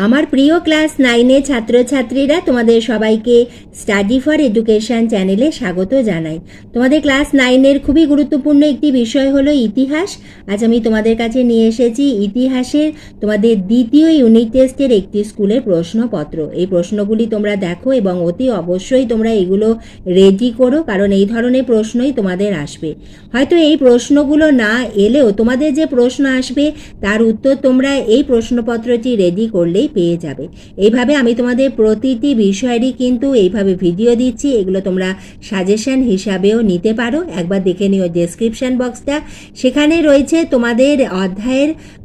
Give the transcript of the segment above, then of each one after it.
আমার প্রিয় ক্লাস 9 ছাত্রছাত্রীরা, তোমাদের সবাইকে স্টাডি ফর এডুকেশন চ্যানেলে স্বাগত জানাই। তোমাদের ক্লাস 9 খুবই গুরুত্বপূর্ণ একটি বিষয় হলো ইতিহাস। আজ আমি তোমাদের কাছে নিয়ে এসেছি ইতিহাসের তোমাদের দ্বিতীয় ইউনিট টেস্টের একটি স্কুলের প্রশ্নপত্র। এই প্রশ্নগুলি তোমরা দেখো এবং অতি অবশ্যই তোমরা এগুলো রেডি করো, কারণ এই ধরনের প্রশ্নই তোমাদের আসবে। হয়তো এই প্রশ্নগুলো না এলেও তোমাদের যে প্রশ্ন আসবে তার উত্তর তোমরা এই প্রশ্নপত্রটি রেডি করলেই পেয়ে যাবে। এইভাবে আমি তোমাদের প্রতিটি বিষয়েরই কিন্তু এইভাবে ভিডিও দিচ্ছি, এগুলো তোমরা সাজেশন হিসাবেও নিতে পারো। একবার দেখে নিও ডেসক্রিপশন বক্সটা, সেখানে রয়েছে তোমাদের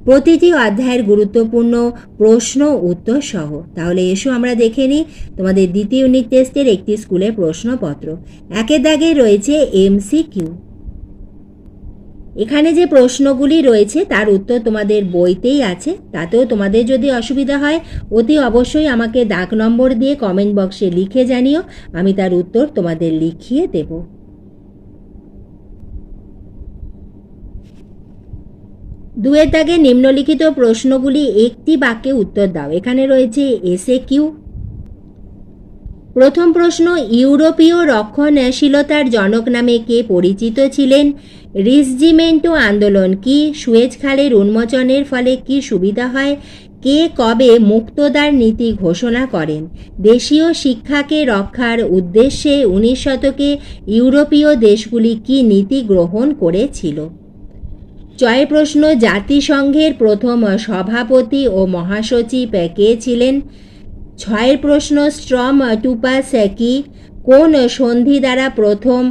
প্রতিটি অধ্যায়ের গুরুত্বপূর্ণ প্রশ্ন উত্তর সহ। তাহলে এসো আমরা দেখে নিই তোমাদের দ্বিতীয় ইউনিট টেস্টের একটি স্কুলের প্রশ্নপত্র। একের দাগে রয়েছে MCQ। এখানে যে প্রশ্নগুলি রয়েছে তার উত্তর তোমাদের বইতেই আছে, তাতেও তোমাদের যদি অসুবিধা হয় অতি অবশ্যই আমাকে দাগ নম্বর দিয়ে কমেন্ট বক্সে লিখে জানিও, আমি তার উত্তর তোমাদের লিখিয়ে দেব। দুয়ের দাগে নিম্নলিখিত প্রশ্নগুলি একটি বাক্যে উত্তর দাও। এখানে রয়েছে SAQ। প্রথম প্রশ্ন, ইউরোপীয় রক্ষণশীলতার জনক নামে কে পরিচিত ছিলেন? রিসজিমেন্টো আন্দোলন কি? সুয়েজ খালের উন্মোচনের ফলে কি সুবিধা হয়? কে কবে মুক্তদার নীতি ঘোষণা করেন? দেশীয় শিক্ষাকে রক্ষার উদ্দেশ্যে 19 শতকে ইউরোপীয় দেশগুলি কি নীতি গ্রহণ করেছিল? ছয়ের প্রশ্ন, জাতিসংঘের প্রথম সভাপতি ও মহাসচিব কে ছিলেন? ছয়ের প্রশ্ন, স্ট্রম টুপাস কি? কোন সন্ধি দ্বারা প্রথম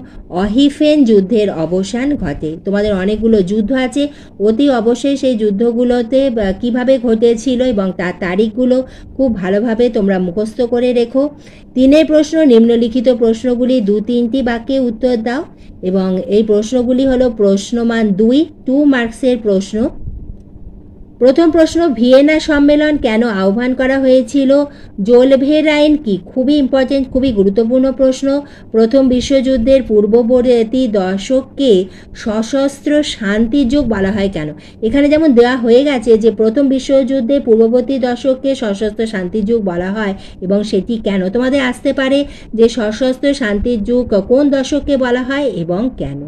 অহিফেন যুদ্ধের অবসান ঘটে? তোমাদের অনেকগুলো যুদ্ধ আছে, অতি অবশ্যই সেই যুদ্ধগুলোতে কিভাবে ঘটেছিল এবং তার তারিখগুলো খুব ভালোভাবে তোমরা মুখস্থ করে রেখো। তিনের প্রশ্ন, নিম্নলিখিত প্রশ্নগুলি 2-3টি বাক্যে উত্তর দাও এবং এই প্রশ্নগুলি হলো প্রশ্নমান 2 মার্কসের প্রশ্ন। প্রথম প্রশ্ন, ভিয়েনা সম্মেলন কেন আহ্বান করা হয়েছিল? জোলভেরাইন কি? খুবই ইম্পর্টেন্ট, খুবই গুরুত্বপূর্ণ প্রশ্ন। প্রথম বিশ্বযুদ্ধের পূর্ববর্তী দশককে সশস্ত্র শান্তির যুগ বলা হয় কেন? এখানে যেমন দেওয়া হয়ে গেছে যে প্রথম বিশ্বযুদ্ধের পূর্ববর্তী দশককে সশস্ত্র শান্তির যুগ বলা হয় এবং সেটি কেন। তোমাদের আসতে পারে যে সশস্ত্র শান্তির যুগ কোন দশককে বলা হয় এবং কেন।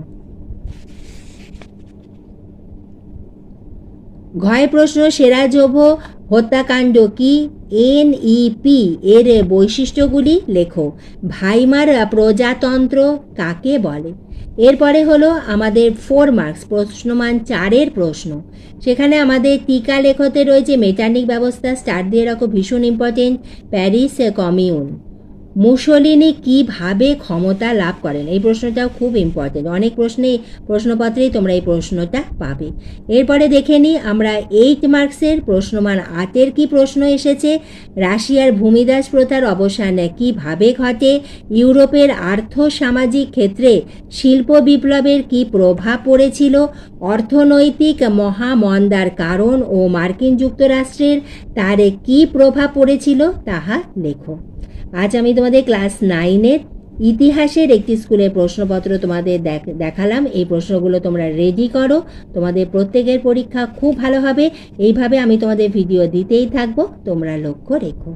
ঘয় প্রশ্ন, সেরাজোভো হত্যাকাণ্ড কি? NEP এর বৈশিষ্ট্যগুলি লেখো। ভাইমার প্রজাতন্ত্র কাকে বলে? এরপরে হলো আমাদের 4 মার্কস প্রশ্নমান 4-এর প্রশ্ন। সেখানে আমাদের টিকা লেখতে রয়েছে মেটার্নিক ব্যবস্থা, স্টার দিয়ে রাখো, ভীষণ ইম্পর্টেন্ট। Paris commune. মুসোলিনি কিভাবে ক্ষমতা লাভ করেন? এই প্রশ্নটাও খুব ইম্পর্টেন্ট, অনেক প্রশ্নপত্রেই তোমরা এই প্রশ্নটা পাবে। এরপরে দেখে নিই আমরা 8 মার্কসের প্রশ্নমান 8-এর কি প্রশ্ন এসেছে। রাশিয়ার ভূমিদাস প্রথার অবসান কিভাবে ঘটে? ইউরোপের আর্থ সামাজিক ক্ষেত্রে শিল্প বিপ্লবের কি প্রভাব পড়েছিল? অর্থনৈতিক মহামন্দার কারণ ও মার্কিন যুক্তরাষ্ট্রের তার কি প্রভাব পড়েছিল তাহা লেখো। আজ আমি তোমাদের ক্লাস 9-এর ইতিহাসের একটি স্কুলের প্রশ্নপত্র তোমাদের দেখালাম। এই প্রশ্নগুলো তোমরা রেডি করো, তোমাদের প্রত্যেকের পরীক্ষা খুব ভালো হবে। এইভাবে আমি তোমাদের ভিডিও দিতেই থাকবো, তোমরা লক্ষ্য রেখো।